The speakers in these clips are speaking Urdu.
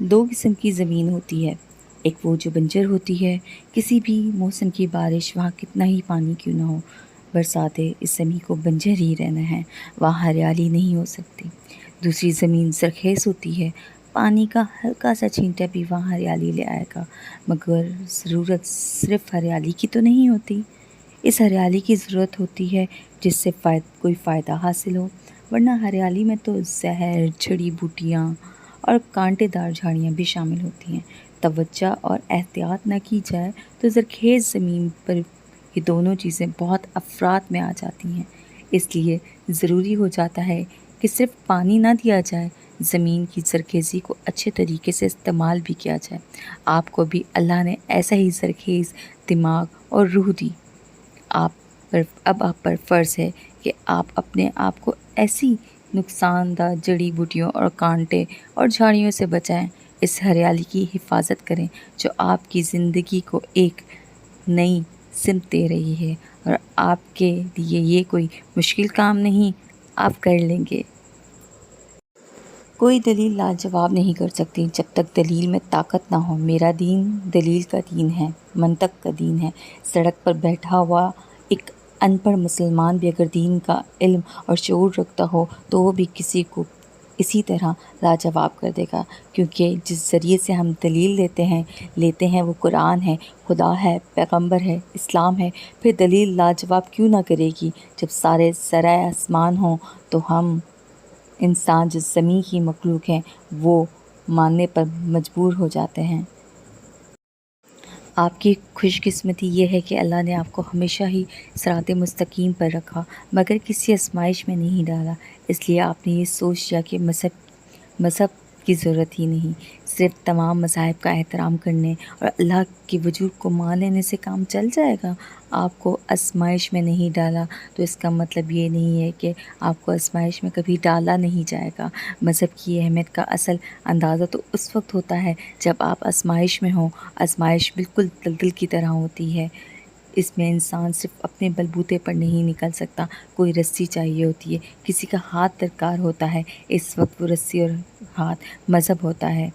دو قسم کی زمین ہوتی ہے، ایک وہ جو بنجر ہوتی ہے، کسی بھی موسم کی بارش وہاں کتنا ہی پانی کیوں نہ ہو، برساتیں اس زمین کو بنجر ہی رہنا ہے، وہاں ہریالی نہیں ہو سکتی۔ دوسری زمین زرخیز ہوتی ہے، پانی کا ہلکا سا چھینٹا بھی وہاں ہریالی لے آئے گا، مگر ضرورت صرف ہریالی کی تو نہیں ہوتی، اس ہریالی کی ضرورت ہوتی ہے جس سے کوئی فائدہ حاصل ہو، ورنہ ہریالی میں تو زہر، جڑی بوٹیاں اور کانٹے دار جھاڑیاں بھی شامل ہوتی ہیں۔ توجہ اور احتیاط نہ کی جائے تو زرخیز زمین پر یہ دونوں چیزیں بہت افراد میں آ جاتی ہیں، اس لیے ضروری ہو جاتا ہے کہ صرف پانی نہ دیا جائے، زمین کی زرخیزی کو اچھے طریقے سے استعمال بھی کیا جائے۔ آپ کو بھی اللہ نے ایسا ہی زرخیز دماغ اور روح دی، اب آپ پر فرض ہے کہ آپ اپنے آپ کو ایسی نقصان دہ جڑی بوٹیوں اور کانٹے اور جھاڑیوں سے بچائیں، اس ہریالی کی حفاظت کریں جو آپ کی زندگی کو ایک نئی سمت دے رہی ہے، اور آپ کے لیے یہ کوئی مشکل کام نہیں، آپ کر لیں گے۔ کوئی دلیل لاجواب نہیں کر سکتی جب تک دلیل میں طاقت نہ ہو۔ میرا دین دلیل کا دین ہے، منطق کا دین ہے۔ سڑک پر بیٹھا ہوا ایک ان پڑھ مسلمان بھی اگر دین کا علم اور شعور رکھتا ہو تو وہ بھی کسی کو اسی طرح لاجواب کر دے گا، کیونکہ جس ذریعے سے ہم دلیل لیتے ہیں وہ قرآن ہے، خدا ہے، پیغمبر ہے، اسلام ہے۔ پھر دلیل لاجواب کیوں نہ کرے گی؟ جب سارے ذرائع آسمان ہوں تو ہم انسان جو زمین کی مخلوق ہیں وہ ماننے پر مجبور ہو جاتے ہیں۔ آپ کی خوش قسمتی یہ ہے کہ اللہ نے آپ کو ہمیشہ ہی صراط مستقیم پر رکھا، مگر کسی آزمائش میں نہیں ڈالا، اس لیے آپ نے یہ سوچ لیا کہ مذہب کی ضرورت ہی نہیں، صرف تمام مذاہب کا احترام کرنے اور اللہ کے وجود کو مان لینے سے کام چل جائے گا۔ آپ کو آزمائش میں نہیں ڈالا تو اس کا مطلب یہ نہیں ہے کہ آپ کو آزمائش میں کبھی ڈالا نہیں جائے گا۔ مذہب کی اہمیت کا اصل اندازہ تو اس وقت ہوتا ہے جب آپ آزمائش میں ہوں۔ آزمائش بالکل دلدل کی طرح ہوتی ہے، اس میں انسان صرف اپنے بل بوتے پر نہیں نکل سکتا، کوئی رسی چاہیے ہوتی ہے، کسی کا ہاتھ درکار ہوتا ہے، اس وقت وہ رسی اور ہاتھ مذہب ہوتا ہے۔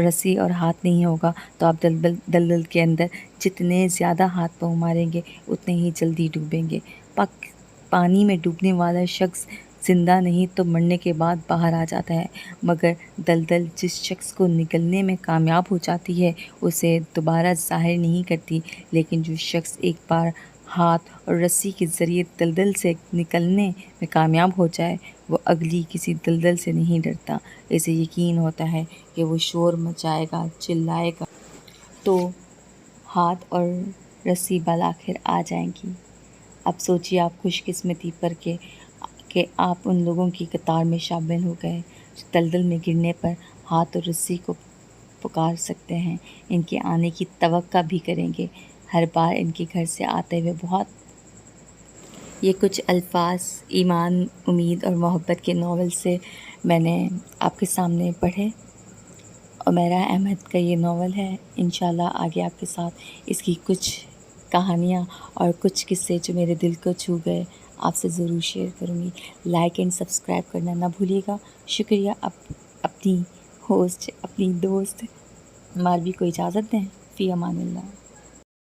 رسی اور ہاتھ نہیں ہوگا تو آپ دلدل کے اندر جتنے زیادہ ہاتھ پاؤں ماریں گے اتنے ہی جلدی ڈوبیں گے۔ پانی میں ڈوبنے والا شخص زندہ نہیں تو مرنے کے بعد باہر آ جاتا ہے، مگر دلدل جس شخص کو نگلنے میں کامیاب ہو جاتی ہے اسے دوبارہ ظاہر نہیں کرتی، لیکن جو شخص ایک بار ہاتھ اور رسی کے ذریعے دلدل سے نکلنے میں کامیاب ہو جائے وہ اگلی کسی دلدل سے نہیں ڈرتا، اسے یقین ہوتا ہے کہ وہ شور مچائے گا، چلائے گا تو ہاتھ اور رسی بالآخر آ جائیں گی۔ اب سوچیے آپ خوش قسمتی پر کہ آپ ان لوگوں کی قطار میں شامل ہو گئے جو دلدل میں گرنے پر ہاتھ اور رسی کو پکار سکتے ہیں، ان کے آنے کی توقع بھی کریں گے، ہر بار ان کے گھر سے آتے ہوئے بہت۔ یہ کچھ الفاظ ایمان، امید اور محبت کے ناول سے میں نے آپ کے سامنے پڑھے۔ عمیرہ احمد کا یہ ناول ہے، انشاءاللہ آگے آپ کے ساتھ اس کی کچھ کہانیاں اور کچھ قصے جو میرے دل کو چھو گئے آپ سے ضرور شیئر کروں گی۔ لائک اینڈ سبسکرائب کرنا نہ بھولیے گا۔ شکریہ۔ اپنی ہوسٹ، اپنی دوست ماروی کو اجازت دیں۔ فی امان اللہ۔